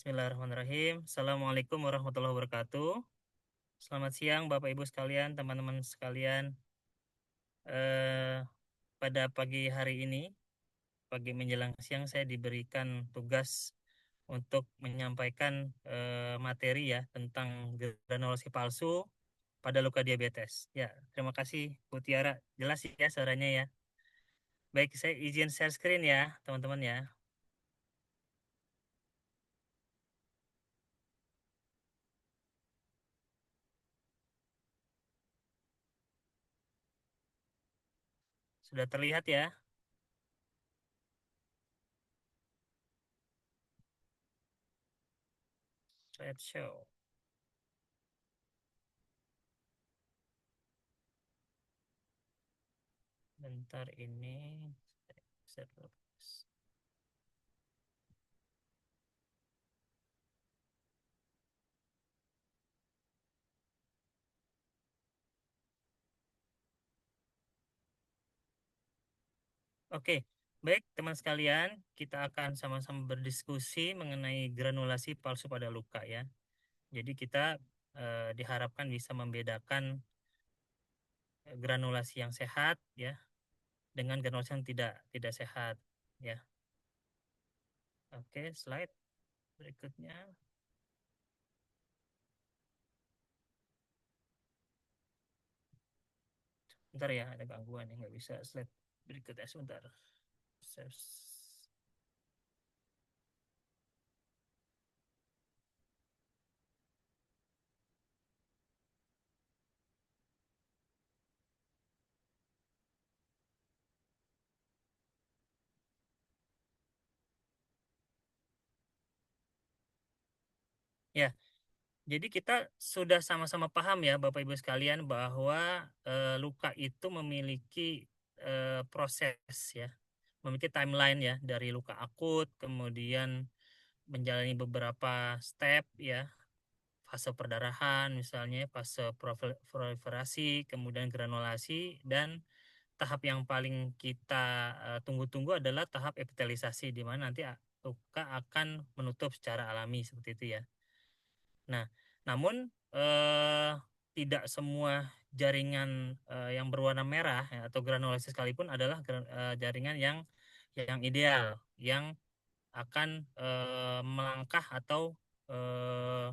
Bismillahirrahmanirrahim. Assalamualaikum warahmatullahi wabarakatuh. Selamat siang Bapak Ibu sekalian, teman-teman sekalian. Eh, Pada pagi hari ini, pagi menjelang siang saya diberikan tugas untuk menyampaikan materi ya tentang granulasi palsu pada luka diabetes. Ya, terima kasih Bu Tiara. Jelas ya suaranya ya. Baik, saya izin share screen ya, teman-teman ya. Sudah terlihat ya? Slideshow. Bentar ini. Share dulu. Oke, baik teman sekalian, kita akan sama-sama berdiskusi mengenai granulasi palsu pada luka ya. Jadi kita diharapkan bisa membedakan granulasi yang sehat ya dengan granulasi yang tidak tidak sehat ya. Oke, slide berikutnya. Bentar ya, ada gangguan ya, nggak bisa slide berikutnya sebentar. Ya, jadi kita sudah sama-sama paham ya Bapak Ibu sekalian bahwa luka itu memiliki proses ya, memiliki timeline ya dari luka akut, kemudian menjalani beberapa step ya, fase perdarahan misalnya, fase proliferasi, kemudian granulasi, dan tahap yang paling kita tunggu-tunggu adalah tahap epitelisasi di mana nanti luka akan menutup secara alami seperti itu ya. Nah, namun tidak semua jaringan yang berwarna merah ya, atau granulasi sekalipun adalah jaringan yang ideal, yang akan melangkah atau eh,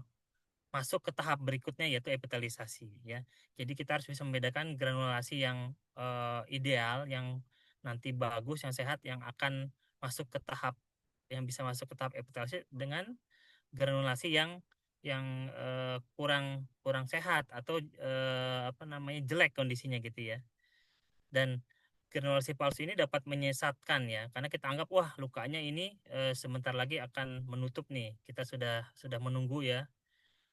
masuk ke tahap berikutnya yaitu epitelisasi ya. Jadi kita harus bisa membedakan granulasi yang ideal, yang nanti bagus, yang sehat, yang akan masuk ke tahap yang bisa masuk ke tahap epitelisasi dengan granulasi yang kurang kurang sehat atau apa namanya jelek kondisinya gitu ya. Dan granulasi palsu ini dapat menyesatkan ya, karena kita anggap wah lukanya ini sebentar lagi akan menutup nih. Kita sudah menunggu ya.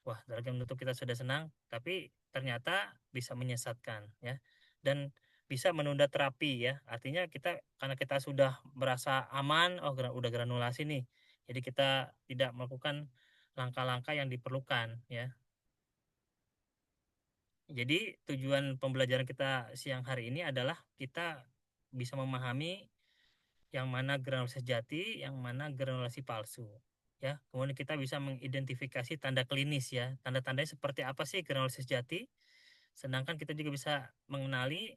Wah, lagi menutup kita sudah senang, tapi ternyata bisa menyesatkan ya. Dan bisa menunda terapi ya. Artinya kita karena kita sudah merasa aman, oh udah granulasi nih. Jadi kita tidak melakukan langkah-langkah yang diperlukan ya. Jadi tujuan pembelajaran kita siang hari ini adalah kita bisa memahami yang mana granulasi sejati, yang mana granulasi palsu. Ya, kemudian kita bisa mengidentifikasi tanda klinis ya. Tanda-tandanya seperti apa sih granulasi sejati? Sedangkan kita juga bisa mengenali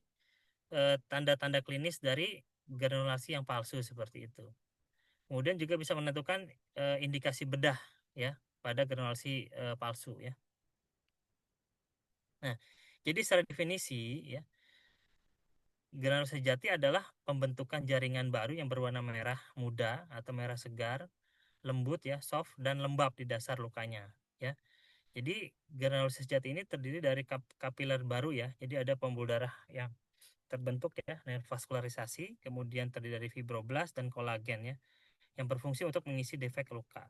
tanda-tanda klinis dari granulasi yang palsu seperti itu. Kemudian juga bisa menentukan indikasi bedah ya pada granulasi palsu ya. Nah, jadi secara definisi ya, granulasi sejati adalah pembentukan jaringan baru yang berwarna merah muda atau merah segar, lembut ya, soft dan lembab di dasar lukanya ya. Jadi granulasi sejati ini terdiri dari kapiler baru ya. Jadi ada pembuluh darah yang terbentuk ya, vaskularisasi, kemudian terdiri dari fibroblast dan kolagen ya, yang berfungsi untuk mengisi defek luka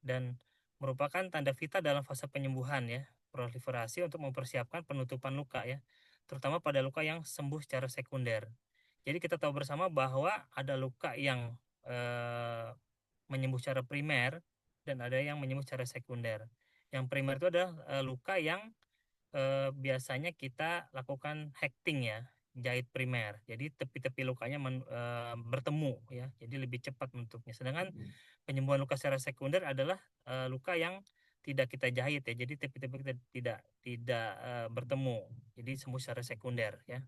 dan merupakan tanda vital dalam fase penyembuhan ya, proliferasi untuk mempersiapkan penutupan luka ya, terutama pada luka yang sembuh secara sekunder. Jadi kita tahu bersama bahwa ada luka yang menyembuh secara primer dan ada yang menyembuh secara sekunder. Yang primer itu adalah luka yang biasanya kita lakukan hekting ya. jahit primer. Jadi tepi-tepi lukanya bertemu ya. Jadi lebih cepat bentuknya. Sedangkan penyembuhan luka secara sekunder adalah luka yang tidak kita jahit ya. Jadi tepi-tepi kita tidak bertemu. Jadi sembuh secara sekunder ya.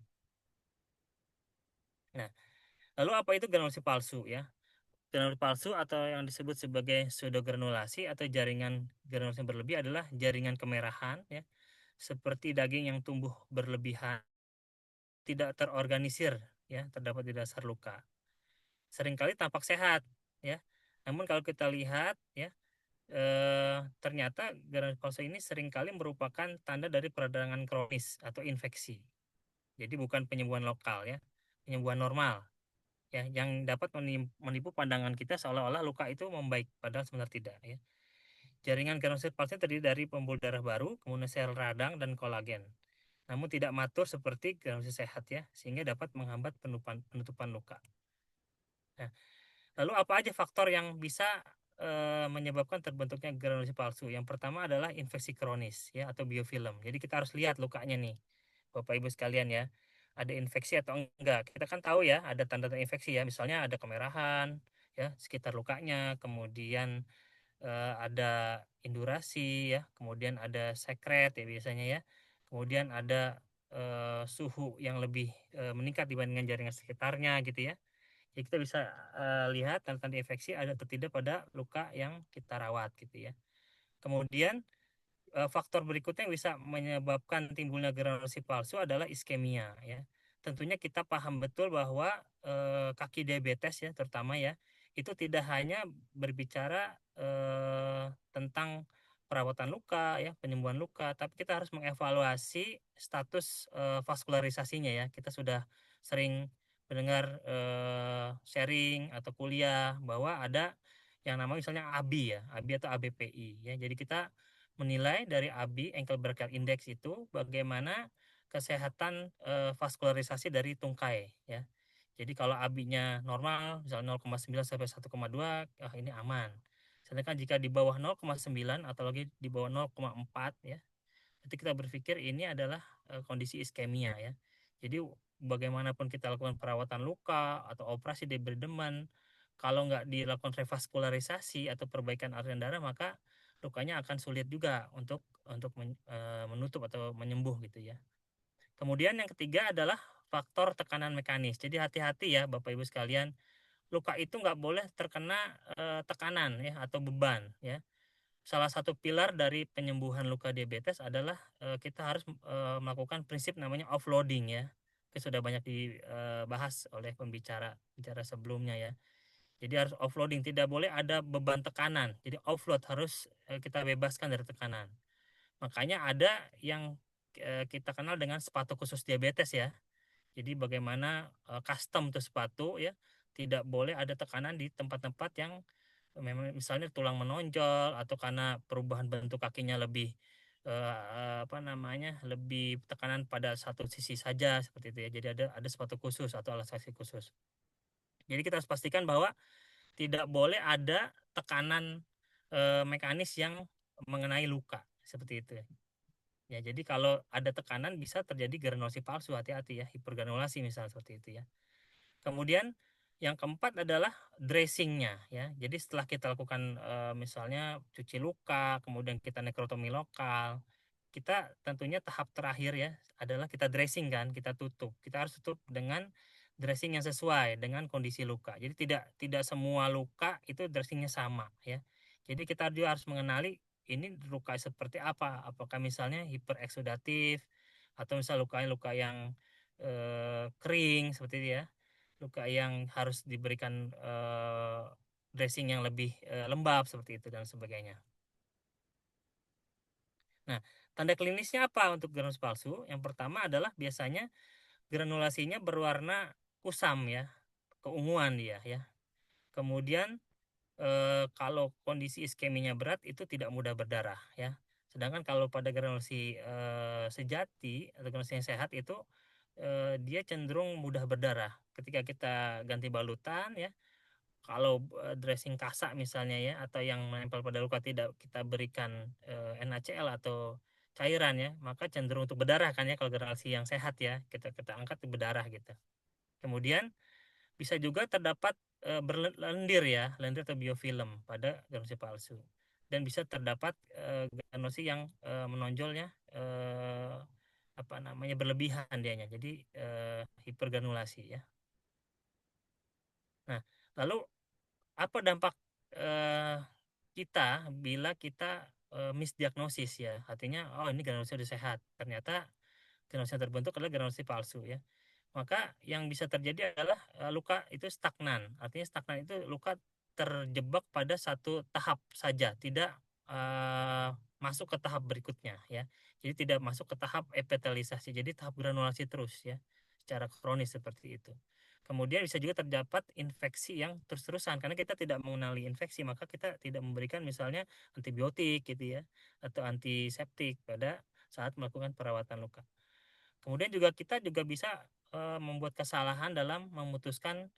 Nah, lalu apa itu granulasi palsu ya? Granulasi palsu atau yang disebut sebagai pseudogranulasi atau jaringan granulasi yang berlebih adalah jaringan kemerahan ya, seperti daging yang tumbuh berlebihan, tidak terorganisir ya, terdapat di dasar luka. Seringkali tampak sehat ya. Namun kalau kita lihat ya, ternyata granulasi palsu ini seringkali merupakan tanda dari peradangan kronis atau infeksi. Jadi bukan penyembuhan lokal ya, penyembuhan normal ya, yang dapat menipu pandangan kita seolah-olah luka itu membaik padahal sebenarnya tidak ya. Jaringan granulosit palsu terdiri dari pembuluh darah baru, kemudian sel radang dan kolagen. Namun tidak matur seperti granulosit sehat ya, sehingga dapat menghambat penutupan luka. Nah, lalu apa aja faktor yang bisa menyebabkan terbentuknya granulosit palsu? Yang pertama adalah infeksi kronis ya atau biofilm. Jadi kita harus lihat lukanya nih, Bapak Ibu sekalian ya. Ada infeksi atau enggak? Kita kan tahu ya, ada tanda-tanda infeksi ya. Misalnya ada kemerahan ya sekitar lukanya, kemudian ada indurasi ya, kemudian ada sekret ya biasanya ya. Kemudian ada suhu yang lebih meningkat dibandingkan jaringan sekitarnya gitu ya. Jadi kita bisa lihat tanda-tanda infeksi ada atau tidak pada luka yang kita rawat gitu ya. Kemudian faktor berikutnya yang bisa menyebabkan timbulnya granulasi palsu adalah iskemia ya. Tentunya kita paham betul bahwa kaki diabetes ya terutama ya, itu tidak hanya berbicara tentang perawatan luka ya, penyembuhan luka, tapi kita harus mengevaluasi status vaskularisasinya ya. Kita sudah sering mendengar sharing atau kuliah bahwa ada yang namanya misalnya ABI ya, ABI atau ABPI ya. Jadi kita menilai dari ABI ankle brachial index itu bagaimana kesehatan vaskularisasi dari tungkai ya. Jadi kalau ABI-nya normal misalnya 0,9 sampai 1,2 ini aman. Sedangkan jika di bawah 0,9 atau lagi di bawah 0,4 ya, nanti kita berpikir ini adalah kondisi iskemia ya. Jadi bagaimanapun kita lakukan perawatan luka atau operasi debridement, kalau nggak dilakukan revaskularisasi atau perbaikan aliran darah, maka lukanya akan sulit juga untuk menutup atau menyembuh gitu ya. Kemudian yang ketiga adalah faktor tekanan mekanis. Jadi hati-hati ya Bapak Ibu sekalian, luka itu nggak boleh terkena tekanan ya atau beban ya. Salah satu pilar dari penyembuhan luka diabetes adalah kita harus melakukan prinsip namanya offloading ya. Itu sudah banyak dibahas oleh pembicara sebelumnya ya. Jadi harus offloading, tidak boleh ada beban tekanan. Jadi offload harus kita bebaskan dari tekanan. Makanya ada yang kita kenal dengan sepatu khusus diabetes ya. Jadi bagaimana custom tuh sepatu ya, tidak boleh ada tekanan di tempat-tempat yang memang misalnya tulang menonjol atau karena perubahan bentuk kakinya lebih apa namanya lebih tekanan pada satu sisi saja seperti itu ya. Jadi ada sepatu khusus atau alas kaki khusus. Jadi kita harus pastikan bahwa tidak boleh ada tekanan mekanis yang mengenai luka seperti itu ya. Ya, jadi kalau ada tekanan bisa terjadi granulasi palsu, hati-hati ya, hipergranulasi misalnya seperti itu ya. Kemudian yang keempat adalah dressingnya ya. Jadi setelah kita lakukan misalnya cuci luka, kemudian kita nekrotomi lokal, kita tentunya tahap terakhir ya adalah kita dressing kan, kita tutup. Kita harus tutup dengan dressing yang sesuai dengan kondisi luka. Jadi tidak semua luka itu dressingnya sama ya. Jadi kita juga harus mengenali ini luka seperti apa. Apakah misalnya hipereksudatif atau misalnya luka yang kering seperti itu ya, luka yang harus diberikan dressing yang lebih lembab seperti itu dan sebagainya. Nah, tanda klinisnya apa untuk granulasi palsu? Yang pertama adalah biasanya granulasinya berwarna kusam ya, keunguan dia ya. Kemudian kalau kondisi iskeminya berat itu tidak mudah berdarah ya. Sedangkan kalau pada granulasi sejati atau granulasi yang sehat itu dia cenderung mudah berdarah. Ketika kita ganti balutan ya, kalau dressing kasak misalnya ya atau yang menempel pada luka tidak kita berikan NaCl atau cairan ya, maka cenderung untuk berdarah kan ya kalau granulasi yang sehat ya. Kita angkat di berdarah gitu. Kemudian bisa juga terdapat berlendir ya, lendir atau biofilm pada granulasi palsu. Dan bisa terdapat granulasi yang menonjolnya apa namanya berlebihan dianya. Jadi hipergranulasi ya. Nah, lalu apa dampak eh, kita bila kita misdiagnosis ya? Artinya oh ini granulasi sudah sehat. Ternyata granulasi yang terbentuk adalah granulasi palsu ya. Maka yang bisa terjadi adalah luka itu stagnan. Artinya stagnan itu luka terjebak pada satu tahap saja, tidak masuk ke tahap berikutnya ya. Jadi tidak masuk ke tahap epitelisasi. Jadi tahap granulasi terus ya, secara kronis seperti itu. Kemudian bisa juga terdapat infeksi yang terus-terusan karena kita tidak mengenali infeksi, maka kita tidak memberikan misalnya antibiotik gitu ya atau antiseptik pada saat melakukan perawatan luka. Kemudian juga kita juga bisa membuat kesalahan dalam memutuskan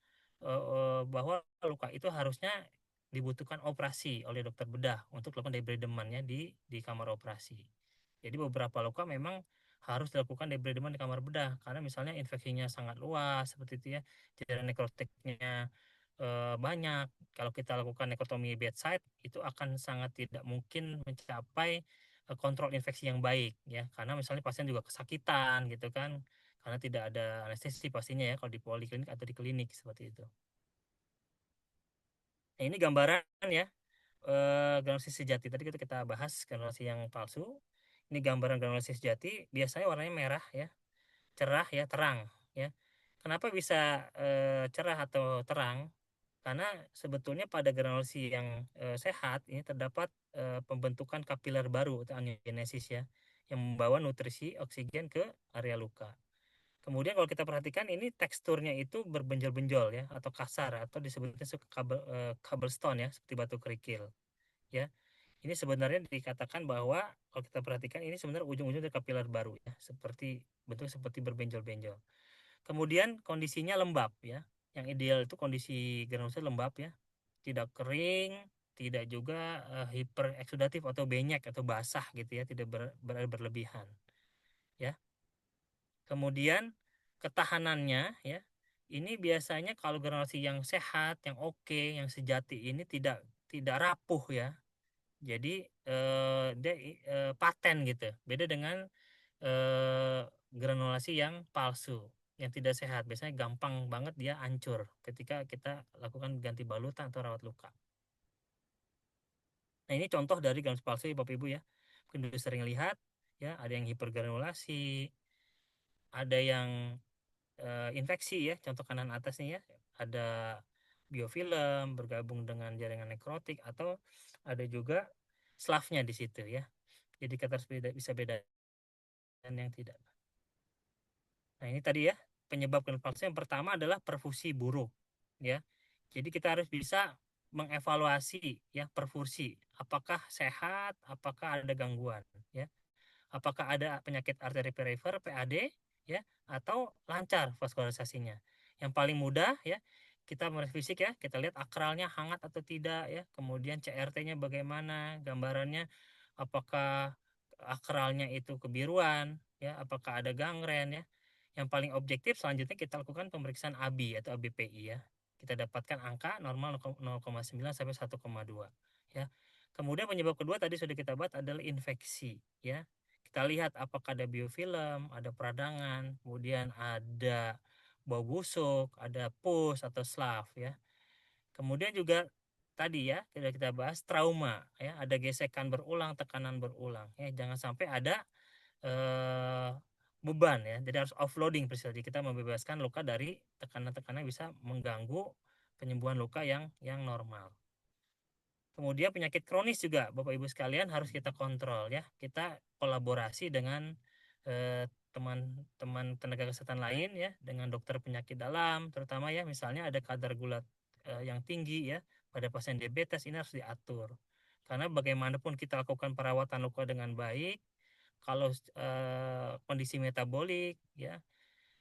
bahwa luka itu harusnya dibutuhkan operasi oleh dokter bedah untuk melakukan debridemannya di kamar operasi. Jadi beberapa luka memang harus dilakukan debrideman di kamar bedah karena misalnya infeksinya sangat luas seperti itu ya, jaringan nekrotiknya banyak. Kalau kita lakukan nekrotomi bedside itu akan sangat tidak mungkin mencapai kontrol infeksi yang baik ya karena misalnya pasien juga kesakitan gitu kan karena tidak ada anestesi pastinya ya kalau di poliklinik atau di klinik seperti itu. Nah, ini gambaran ya granulasi sejati tadi kita bahas granulasi yang palsu. Ini gambaran granulasi sejati biasanya warnanya merah ya, cerah ya, terang ya. Kenapa bisa cerah atau terang? Karena sebetulnya pada granulasi yang sehat ini terdapat pembentukan kapiler baru atau angiogenesis ya yang membawa nutrisi oksigen ke area luka. Kemudian kalau kita perhatikan ini teksturnya itu berbenjol-benjol ya atau kasar atau disebutnya cobblestone ya seperti batu kerikil ya. Ini sebenarnya dikatakan bahwa kalau kita perhatikan ini sebenarnya ujung-ujung dari kapiler baru ya seperti bentuk seperti berbenjol-benjol. Kemudian kondisinya lembab ya. Yang ideal itu kondisi granulasi lembab ya, tidak kering, tidak juga hiper eksudatif atau banyak atau basah gitu ya, tidak berlebihan ya. Kemudian ketahanannya ya, ini biasanya kalau granulasi yang sehat, yang oke, yang sejati ini tidak rapuh ya. Jadi dia paten gitu. Beda dengan granulasi yang palsu, yang tidak sehat. Biasanya gampang banget dia hancur ketika kita lakukan ganti balutan atau rawat luka. Nah, ini contoh dari granulasi palsu ya Bapak Ibu ya. Mungkin sudah sering lihat ya, ada yang hipergranulasi, ada yang infeksi ya, contoh kanan atas nih ya. Ada biofilm bergabung dengan jaringan nekrotik atau ada juga slavnya di situ ya. Jadi kita harus bisa beda dan yang tidak. Nah, ini tadi ya penyebab granulasi palsu yang pertama adalah perfusi buruk ya. Jadi kita harus bisa mengevaluasi ya perfusi, apakah sehat, apakah ada gangguan ya. Apakah ada penyakit arteri perifer PAD ya atau lancar vaskularisasinya. Yang paling mudah ya kita merevisi fisik ya, kita lihat akralnya hangat atau tidak ya. Kemudian CRT-nya bagaimana, gambarannya apakah akralnya itu kebiruan ya, apakah ada gangren ya. Yang paling objektif selanjutnya kita lakukan pemeriksaan ABI atau ABPI ya. Kita dapatkan angka normal 0,9 sampai 1,2 ya. Kemudian penyebab kedua tadi sudah kita bahas adalah infeksi ya. Kita lihat apakah ada biofilm, ada peradangan, kemudian ada bau busuk, ada pus atau slav ya. Kemudian juga tadi ya sudah kita bahas trauma ya, ada gesekan berulang, tekanan berulang ya. Jangan sampai ada eh, beban ya. Jadi harus offloading jadi kita membebaskan luka dari tekanan-tekanan yang bisa mengganggu penyembuhan luka yang normal. Kemudian penyakit kronis juga Bapak Ibu sekalian harus kita kontrol ya. Kita kolaborasi dengan teman-teman tenaga kesehatan lain ya, dengan dokter penyakit dalam terutama ya, misalnya ada kadar gula yang tinggi ya pada pasien diabetes, ini harus diatur. Karena bagaimanapun kita lakukan perawatan luka dengan baik, kalau kondisi metabolik ya,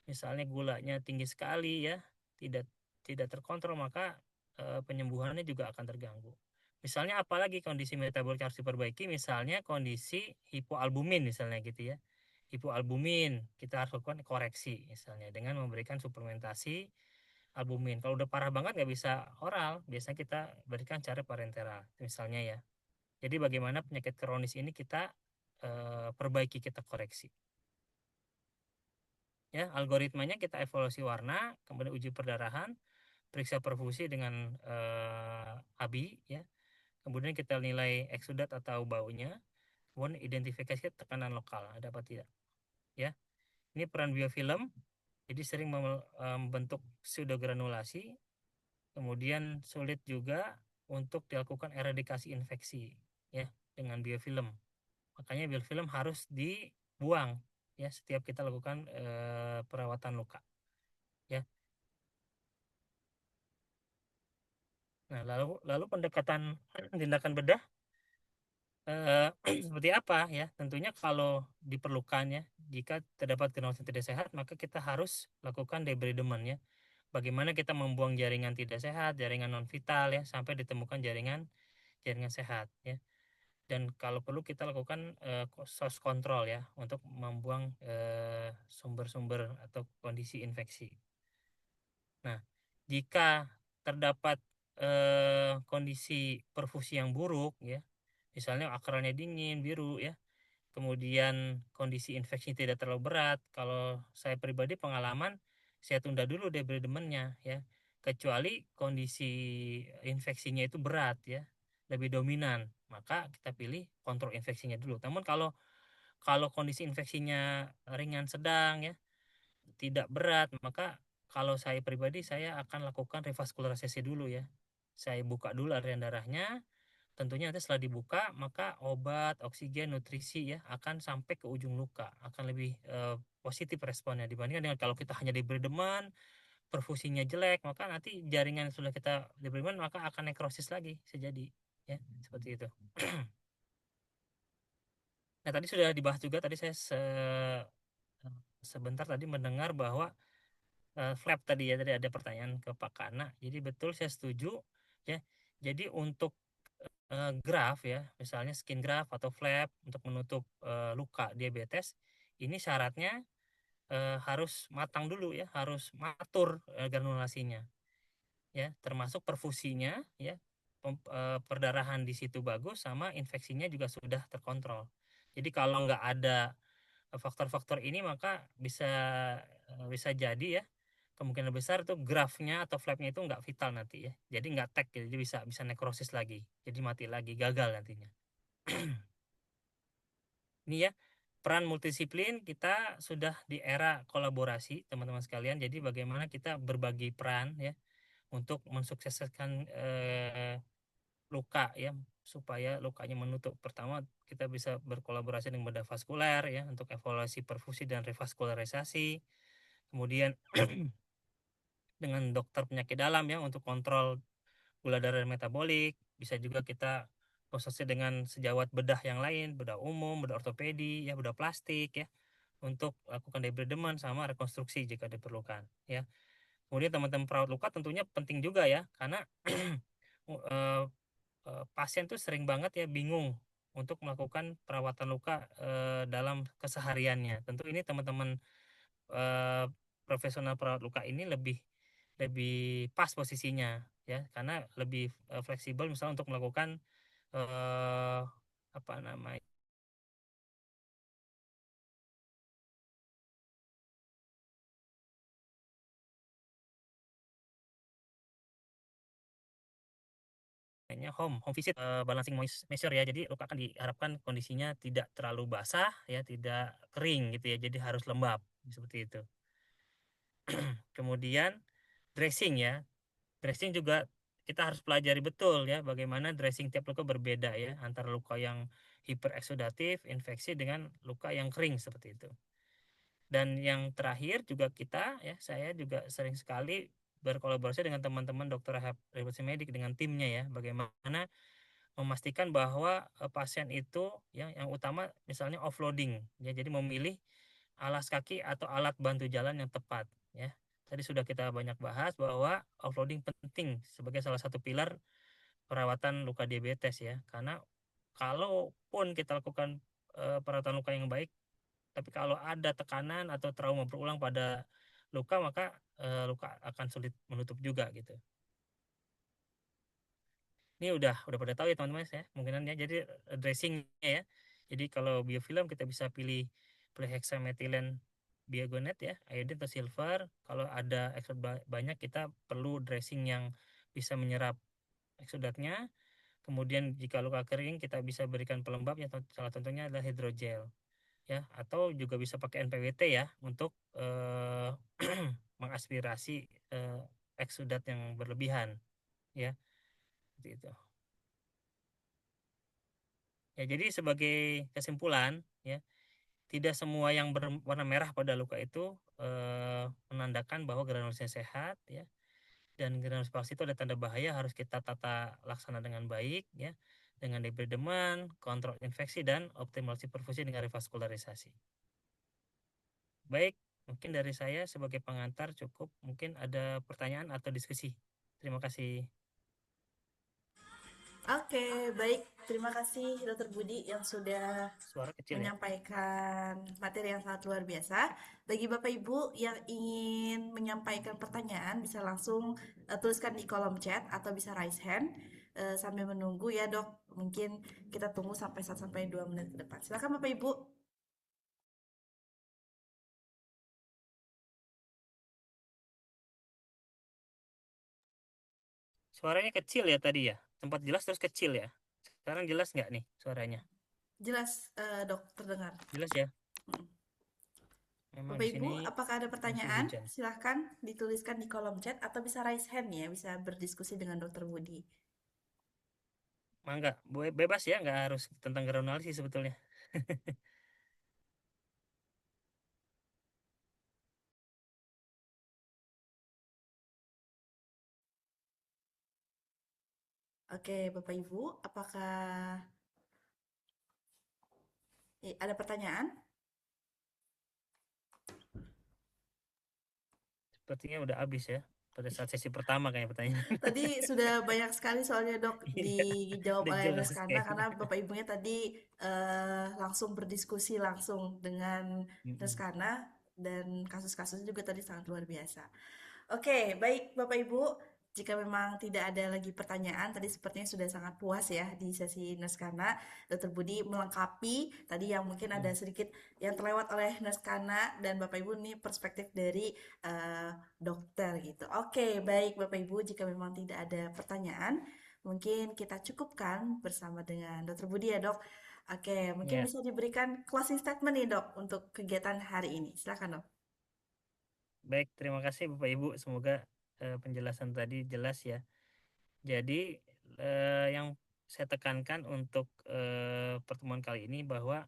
misalnya gulanya tinggi sekali ya, tidak tidak terkontrol, maka penyembuhannya juga akan terganggu. Misalnya apalagi kondisi metabolik yang harus diperbaiki, misalnya kondisi hipoalbumin misalnya gitu ya. Hipoalbumin kita harus lakukan koreksi misalnya dengan memberikan suplementasi albumin. Kalau udah parah banget nggak bisa oral, biasanya kita berikan cara parenteral misalnya ya. Jadi bagaimana penyakit kronis ini kita perbaiki, kita koreksi. Ya, algoritmanya kita evaluasi warna, kemudian uji perdarahan, periksa perfusi dengan ABI ya. Kemudian kita nilai eksudat atau baunya, kemudian identifikasi tekanan lokal ada apa tidak. Ya, ini peran biofilm. Jadi sering membentuk pseudogranulasi, kemudian sulit juga untuk dilakukan eradikasi infeksi ya dengan biofilm. Makanya biofilm harus dibuang ya setiap kita lakukan perawatan luka ya. Nah, lalu lalu pendekatan tindakan bedah seperti apa ya? Tentunya kalau diperlukan ya, jika terdapat generasi yang tidak sehat, maka kita harus lakukan debridement ya. Bagaimana kita membuang jaringan tidak sehat, jaringan non vital ya, sampai ditemukan jaringan jaringan sehat ya. Dan kalau perlu kita lakukan source control ya untuk membuang sumber-sumber atau kondisi infeksi. Nah, jika terdapat kondisi perfusi yang buruk ya, misalnya akarnya dingin, biru ya, kemudian kondisi infeksi tidak terlalu berat, kalau saya pribadi pengalaman saya tunda dulu debridemennya ya, kecuali kondisi infeksinya itu berat ya, lebih dominan, maka kita pilih kontrol infeksinya dulu. Namun kalau kalau kondisi infeksinya ringan sedang ya, tidak berat, maka kalau saya pribadi saya akan lakukan revaskularisasi dulu ya. Saya buka dulu aliran darahnya. Tentunya nanti setelah dibuka, maka obat, oksigen, nutrisi ya akan sampai ke ujung luka, akan lebih positif responnya dibandingkan dengan kalau kita hanya diberi deman, perfusinya jelek, maka nanti jaringan yang sudah kita diberi deman maka akan nekrosis lagi sejadi ya, seperti itu. Nah, tadi sudah dibahas juga tadi saya sebentar tadi mendengar bahwa flap tadi ya, tadi ada pertanyaan ke Pak Kana. Jadi betul saya setuju ya. Jadi untuk graft ya, misalnya skin graft atau flap untuk menutup luka diabetes, ini syaratnya harus matang dulu ya, harus matur granulasinya ya, termasuk perfusinya ya, perdarahan di situ bagus sama infeksinya juga sudah terkontrol. Jadi kalau nggak ada faktor-faktor ini maka bisa jadi ya kemungkinan besar tuh graftnya atau flapnya itu nggak vital nanti ya, jadi nggak tag gitu, jadi bisa bisa nekrosis lagi, jadi mati lagi, gagal nantinya. Ini ya, peran multidisiplin kita sudah di era kolaborasi teman-teman sekalian, jadi bagaimana kita berbagi peran ya untuk mensukseskan luka ya, supaya lukanya menutup. Pertama kita bisa berkolaborasi dengan bedah vaskuler ya untuk evaluasi perfusi dan revaskularisasi, kemudian dengan dokter penyakit dalam ya untuk kontrol gula darah metabolik. Bisa juga kita prosesnya dengan sejawat bedah yang lain, bedah umum, bedah ortopedi ya, bedah plastik ya, untuk lakukan debridement sama rekonstruksi jika diperlukan ya. Kemudian teman-teman perawat luka tentunya penting juga ya, karena pasien tuh sering banget ya bingung untuk melakukan perawatan luka dalam kesehariannya. Tentu ini teman-teman eh, profesional perawat luka ini lebih lebih pas posisinya ya, karena lebih fleksibel misalnya untuk melakukan apa namanya home visit, balancing measure ya, jadi luka akan diharapkan kondisinya tidak terlalu basah ya, tidak kering gitu ya, jadi harus lembab seperti itu. Kemudian dressing ya, dressing juga kita harus pelajari betul ya bagaimana dressing tiap luka berbeda ya, antara luka yang hipereksudatif infeksi dengan luka yang kering seperti itu. Dan yang terakhir juga kita ya, saya juga sering sekali berkolaborasi dengan teman-teman dokter rehabilitasi medik dengan timnya ya, bagaimana memastikan bahwa pasien itu yang utama misalnya offloading ya, jadi memilih alas kaki atau alat bantu jalan yang tepat ya. Tadi sudah kita banyak bahas bahwa offloading penting sebagai salah satu pilar perawatan luka diabetes ya. Karena kalaupun kita lakukan perawatan luka yang baik, tapi kalau ada tekanan atau trauma berulang pada luka, maka luka akan sulit menutup juga gitu. Ini udah pada tahu ya teman-teman ya, mungkinan ya. Jadi dressingnya ya. Jadi kalau biofilm kita bisa pilih hexamethylene biogonate ya, iodine atau silver. Kalau ada eksudat banyak, kita perlu dressing yang bisa menyerap eksudatnya. Kemudian jika luka kering, kita bisa berikan pelembab ya, salah satunya adalah hidrogel ya, atau juga bisa pakai NPWT ya untuk mengaspirasi eksudat yang berlebihan ya, seperti itu. Ya, jadi sebagai kesimpulan ya, tidak semua yang berwarna merah pada luka itu menandakan bahwa granulosnya sehat ya. Dan granulus palsi itu ada tanda bahaya, harus kita tata laksana dengan baik ya, dengan debrideman, kontrol infeksi dan optimalisasi perfusi dengan revaskularisasi. Baik, mungkin dari saya sebagai pengantar cukup. Mungkin ada pertanyaan atau diskusi. Terima kasih. Oke, baik. Terima kasih Dokter Budi yang sudah Suara kecil ya. menyampaikan materi yang sangat luar biasa. Bagi Bapak Ibu yang ingin menyampaikan pertanyaan bisa langsung tuliskan di kolom chat atau bisa raise hand sambil menunggu ya Dok. Mungkin kita tunggu sampai 1 sampai 2 menit ke depan. Silakan Bapak Ibu. Suaranya kecil ya tadi ya. Sempat jelas terus kecil ya. Sekarang jelas nggak nih suaranya? Jelas Dok terdengar. Jelas ya. Mm. Memang Bapak di Ibu, sini apakah ada musim pertanyaan? hujan. Silahkan dituliskan di kolom chat atau bisa raise hand ya, bisa berdiskusi dengan Dokter Budi. Mangga, bebas ya, nggak harus tentang granulalis sih sebetulnya. Oke, Bapak Ibu, apakah ada pertanyaan? Sepertinya udah habis ya. Pada saat sesi pertama kayak pertanyaan. Tadi sudah banyak sekali soalnya dok Iya, dijawab udah oleh jelas Neskana kayaknya. karena bapak ibunya tadi langsung berdiskusi langsung dengan Mm-mm. Neskana dan kasus-kasusnya juga tadi sangat luar biasa. Oke, baik Bapak Ibu. Jika memang tidak ada lagi pertanyaan, tadi sepertinya sudah sangat puas ya di sesi Nurskana. Dokter Budi melengkapi tadi yang mungkin ada Mm. sedikit yang terlewat oleh Nurskana dan Bapak Ibu ini perspektif dari dokter gitu. Oke, baik Bapak Ibu, jika memang tidak ada pertanyaan, mungkin kita cukupkan bersama dengan Dokter Budi ya dok. Oke, mungkin Ya, bisa diberikan closing statement nih dok untuk kegiatan hari ini. Silakan dok. baik. Terima kasih Bapak Ibu. Semoga penjelasan tadi jelas ya. Jadi yang saya tekankan untuk pertemuan kali ini bahwa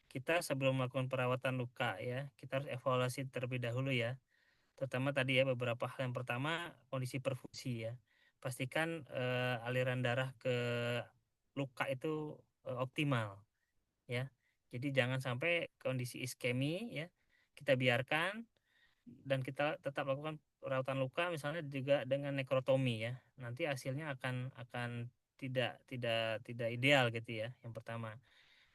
kita sebelum melakukan perawatan luka ya, kita harus evaluasi terlebih dahulu ya. Terutama tadi ya beberapa hal. Yang pertama, kondisi perfusi ya. Pastikan aliran darah ke luka itu optimal ya. Jadi jangan sampai kondisi iskemi ya kita biarkan, dan kita tetap lakukan perawatan luka misalnya juga dengan nekrotomi ya. Nanti hasilnya akan tidak ideal gitu ya. Yang pertama.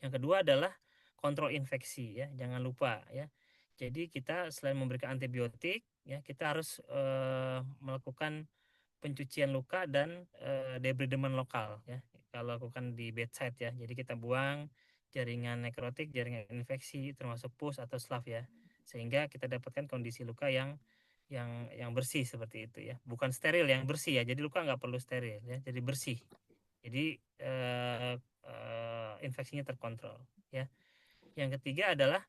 Yang kedua adalah kontrol infeksi ya, jangan lupa ya. Jadi kita selain memberikan antibiotik ya, kita harus melakukan pencucian luka dan debrideman lokal ya. Kalau lakukan di bedside ya. Jadi kita buang jaringan nekrotik, jaringan infeksi termasuk pus atau slaf ya. Sehingga kita dapatkan kondisi luka yang bersih seperti itu ya. Bukan steril, yang bersih ya. Jadi luka nggak perlu steril ya. Jadi bersih. Jadi infeksinya terkontrol ya. Yang ketiga adalah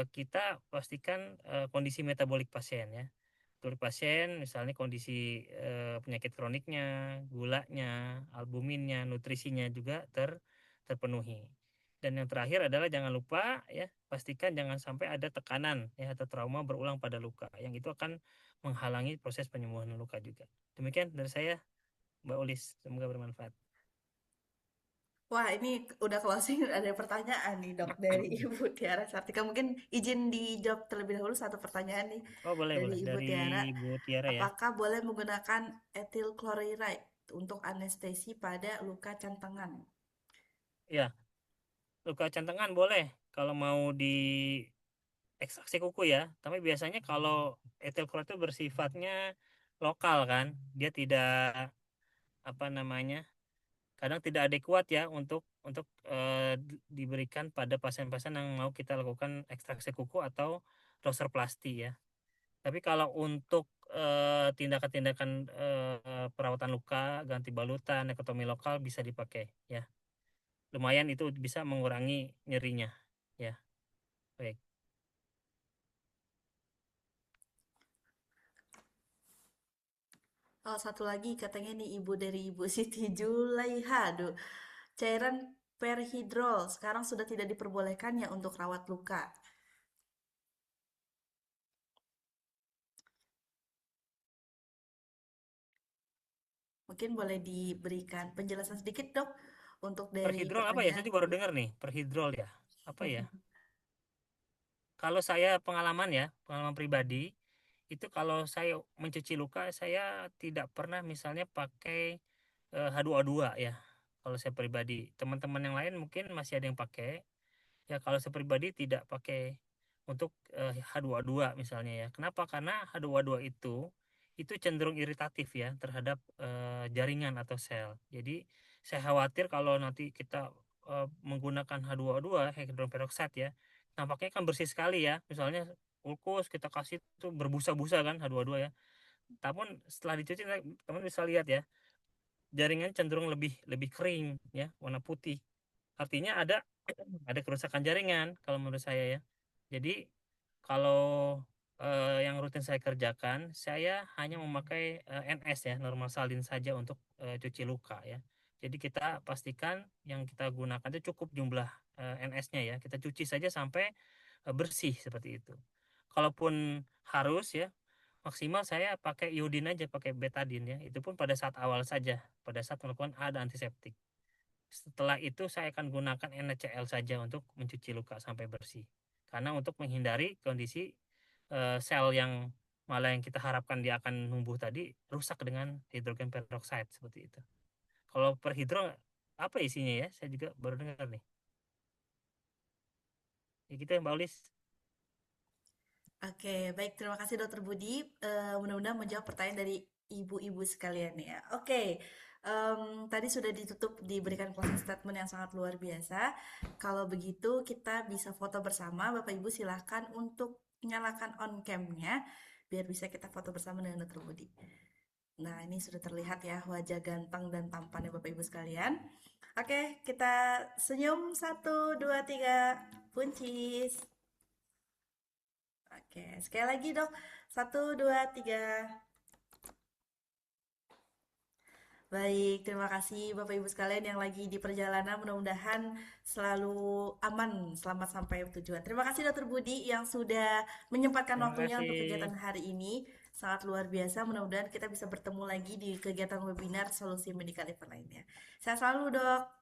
kita pastikan kondisi metabolik pasien ya. Metabolik pasien misalnya kondisi penyakit kroniknya, gulanya, albuminnya, nutrisinya juga terpenuhi. Dan yang terakhir adalah jangan lupa ya, pastikan jangan sampai ada tekanan ya atau trauma berulang pada luka, yang itu akan menghalangi proses penyembuhan luka juga. Demikian dari saya, Mbak Ulis, semoga bermanfaat. Wah, ini udah closing, ada pertanyaan nih dok dari Ibu Tiara Sartika. Mungkin izin dijawab terlebih dahulu satu pertanyaan nih Oh boleh dari boleh, Ibu dari Tiara. Bu Tiara ya. Apakah boleh menggunakan ethyl chloride untuk anestesi pada luka cantengan. Ya, luka cantengan boleh kalau mau di ekstraksi kuku ya. Tapi biasanya kalau etil keloid itu bersifatnya lokal kan, dia tidak apa namanya, kadang tidak adekuat ya untuk diberikan pada pasien-pasien yang mau kita lakukan ekstraksi kuku atau dorsoplasti ya. Tapi kalau untuk tindakan-tindakan perawatan luka, ganti balutan, ekotomi lokal bisa dipakai ya. Lumayan itu bisa mengurangi nyerinya ya. Baik. Oh, satu lagi katanya nih ibu dari Ibu Siti Julaiha. Aduh, cairan perhidrol sekarang sudah tidak diperbolehkan ya untuk rawat luka. Mungkin boleh diberikan penjelasan sedikit dok untuk dari Perhidrol apa ya? pertanyaan Saya juga baru ibu. dengar nih. Perhidrol ya. Apa ya? Kalau saya pengalaman pribadi, itu kalau saya mencuci luka, saya tidak pernah misalnya pakai H2O2 ya. Kalau saya pribadi, teman-teman yang lain mungkin masih ada yang pakai. Ya kalau saya pribadi tidak pakai untuk H2O2 misalnya ya. Kenapa? Karena H2O2 itu cenderung iritatif ya terhadap jaringan atau sel. Jadi saya khawatir kalau nanti kita menggunakan H2O2, hydrogen peroxide ya, nampaknya kan bersih sekali ya. Misalnya ulkus kita kasih itu berbusa-busa kan H2O2 ya. Namun setelah dicuci teman bisa lihat ya, jaringan cenderung lebih lebih kering ya, warna putih. Artinya ada kerusakan jaringan kalau menurut saya ya. Jadi kalau yang rutin saya kerjakan, saya hanya memakai NS ya, normal salin saja untuk cuci luka ya. Jadi kita pastikan yang kita gunakan itu cukup jumlah NS-nya ya. Kita cuci saja sampai bersih seperti itu. Kalaupun harus ya, maksimal saya pakai iodin aja, pakai betadine ya. Itu pun pada saat awal saja, pada saat melakukan ada antiseptik. Setelah itu saya akan gunakan NaCl saja untuk mencuci luka sampai bersih. Karena untuk menghindari kondisi sel yang malah yang kita harapkan dia akan numbuh tadi rusak dengan hidrogen peroxide seperti itu. Kalau perhidro apa isinya ya? Saya juga baru dengar nih. Ya gitu ya Mbak Ulis. Oke, baik. Terima kasih Dokter Budi. Mudah-mudahan menjawab pertanyaan dari ibu-ibu sekalian ya. Oke, tadi sudah ditutup diberikan closing statement yang sangat luar biasa. Kalau begitu kita bisa foto bersama. Bapak Ibu silahkan untuk nyalakan on cam-nya biar bisa kita foto bersama dengan Dokter Budi. Nah, ini sudah terlihat ya wajah ganteng dan tampannya Bapak Ibu sekalian. Oke, kita senyum. Satu, dua, tiga. Puncis. Oke, sekali lagi dok. Satu, dua, tiga. Baik, terima kasih Bapak Ibu sekalian yang lagi di perjalanan. Mudah-mudahan selalu aman, selamat sampai tujuan. Terima kasih Dokter Budi yang sudah menyempatkan Terima waktunya untuk kasih. kegiatan hari ini. Sangat luar biasa. Mudah-mudahan kita bisa bertemu lagi di kegiatan webinar solusi medical event lainnya. Sehat selalu, Dok.